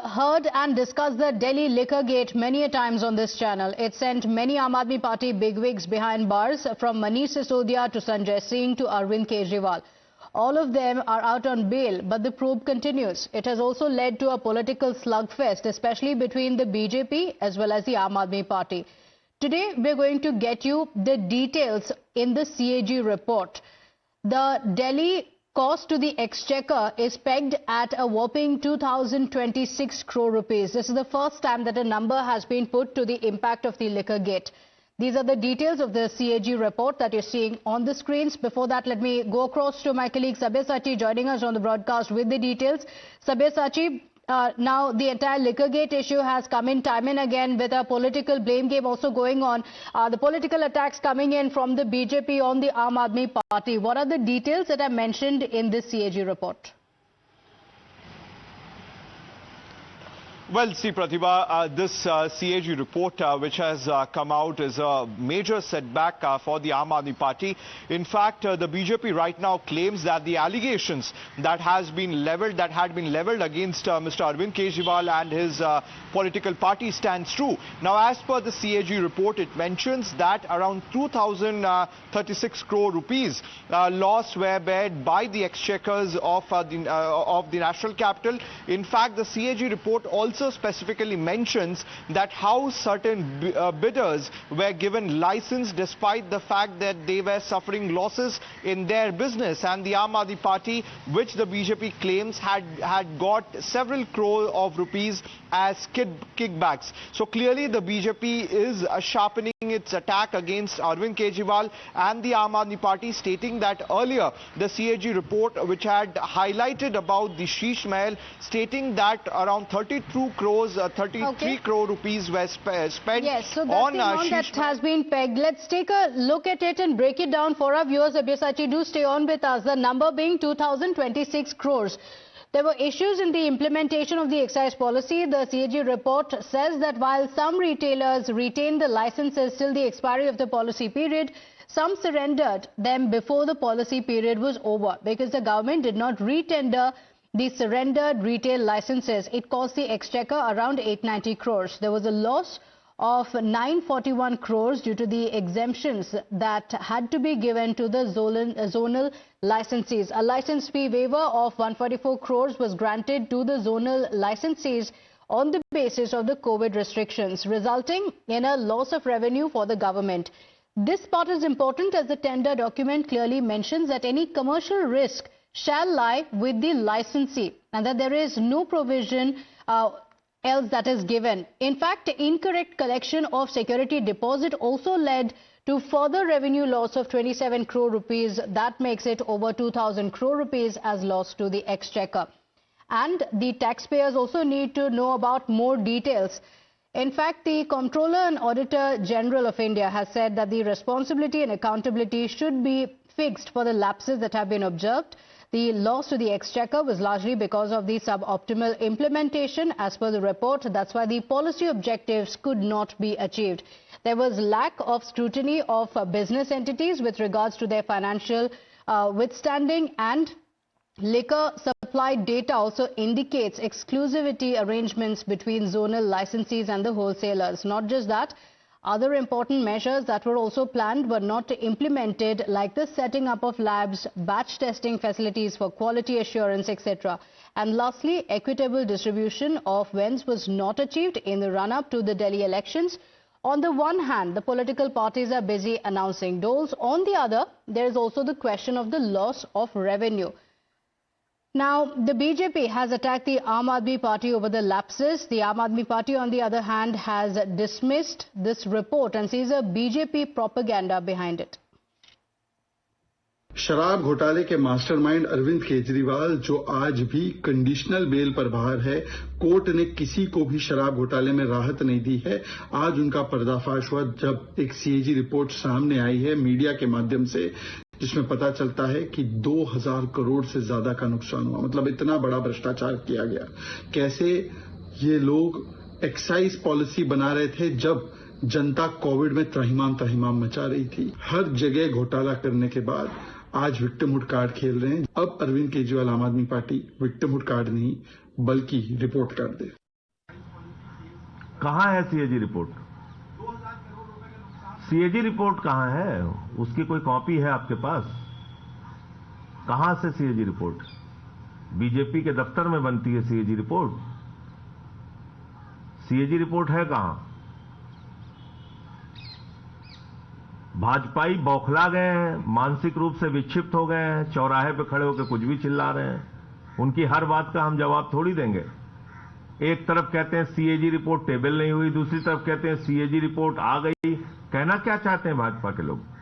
heard and discussed the Delhi liquor gate many a times on this channel. It sent many Aam Aadmi Party bigwigs behind bars, from Manish Sisodia to Sanjay Singh to Arvind Kejriwal. All of them are out on bail, but the probe continues. It has also led to a political slugfest, especially between the BJP as well as the Aam Aadmi Party. Today, we're going to get you the details in the CAG report. The Delhi cost to the exchequer is pegged at a whopping 2,026 crore rupees. This is the first time that a number has been put to the impact of the liquor gate. These are the details of the CAG report that you're seeing on the screens. Before that, let me go across to my colleague Sabyasachi joining us on the broadcast with the details. Sabyasachi, now the entire liquor gate issue has come in time and again, with a political blame game also going on. The political attacks coming in from the BJP on the Aam Aadmi Party. What are the details that are mentioned in this CAG report? Well, see, Pratibha, this CAG report which has come out is a major setback for the Aam Aadmi Party. In fact, the BJP right now claims that the allegations that had been leveled against Mr. Arvind Kejriwal and his political party stands true. Now, as per the CAG report, it mentions that around 2,036 crore rupees loss were borne by the exchequers of the national capital. In fact, the CAG report also specifically mentions that how certain bidders were given license despite the fact that they were suffering losses in their business, and the Aam Aadmi Party, which the BJP claims had got several crore of rupees as kickbacks. So clearly the BJP is sharpening its attack against Arvind Kejriwal and the Aam Aadmi Party, stating that earlier the CAG report, which had highlighted about the Sheesh Mahal, stating that around 33 crore rupees were spent. Yes, so that's the amount that has been pegged. Let's take a look at it and break it down for our viewers. Sabyasachi, do stay on with us. The number being 2,026 crores. There were issues in the implementation of the excise policy. The CAG report says that while some retailers retained the licenses till the expiry of the policy period, some surrendered them before the policy period was over because the government did not retender the surrendered retail licenses. It cost the exchequer around 890 crores. There was a loss of 941 crores due to the exemptions that had to be given to the zonal licensees. A license fee waiver of 144 crores was granted to the zonal licensees on the basis of the COVID restrictions, resulting in a loss of revenue for the government. This part is important as the tender document clearly mentions that any commercial risk shall lie with the licensee and that there is no provision else that is given. In fact, incorrect collection of security deposit also led to further revenue loss of 27 crore rupees. That makes it over 2,000 crore rupees as loss to the exchequer. And the taxpayers also need to know about more details. In fact, the Comptroller and Auditor General of India has said that the responsibility and accountability should be fixed for the lapses that have been observed. The loss to the exchequer was largely because of the suboptimal implementation as per the report. That's why the policy objectives could not be achieved. There was lack of scrutiny of business entities with regards to their financial withstanding, and liquor supply data also indicates exclusivity arrangements between zonal licensees and the wholesalers. Not just that, other important measures that were also planned were not implemented, like the setting up of labs, batch testing facilities for quality assurance, etc. And lastly, equitable distribution of wins was not achieved in the run-up to the Delhi elections. On the one hand, the political parties are busy announcing doles. On the other, there is also the question of the loss of revenue. Now, the BJP has attacked the Aam Aadmi Party over the lapses. The Aam Aadmi Party, on the other hand, has dismissed this report and sees a BJP propaganda behind it. शराब घोटाले के mastermind Arvind Kejriwal, जो आज भी conditional bell पर बाहर है, court ने किसी को भी शराब घोटाले में राहत नहीं दी है। आज उनका पर्दाफाश हुआ जब एक CAG रिपोर्ट सामने आई है मीडिया के माध्यम से, जिसमें पता चलता है कि 2000 करोड़ से ज्यादा का नुकसान हुआ। मतलब इतना बड़ा भ्रष्टाचार किया गया। कैसे ये लोग एक्साइज पॉलिसी बना रहे थे जब जनता कोविड में त्रहिमाम मचा रही थी। हर जगह घोटाला करने के बाद आज विक्टिमहुड कार्ड खेल रहे हैं। अब अरविंद केजरीवाल आम आदमी पार्टी विक्टिमहुड कार्ड नहीं बल्कि रिपोर्ट कार्ड दे। कहां है सीएजी रिपोर्ट? सीएजी रिपोर्ट कहां है? उसकी कोई कॉपी है आपके पास? कहां से सीएजी रिपोर्ट? बीजेपी के दफ्तर में बनती है सीएजी रिपोर्ट। सीएजी रिपोर्ट है कहां? भाजपाई बौखला गए हैं, मानसिक रूप से विक्षिप्त हो गए हैं, चौराहे पे खड़े होकर कुछ भी चिल्ला रहे हैं। उनकी हर बात का हम जवाब थोड़ी देंगे। एक तरफ कहते हैं सीएजी रिपोर्ट टेबल नहीं हुई, दूसरी तरफ कहते हैं सीएजी रिपोर्ट आ गई। कहना क्या चाहते हैं भाजपा के लोग?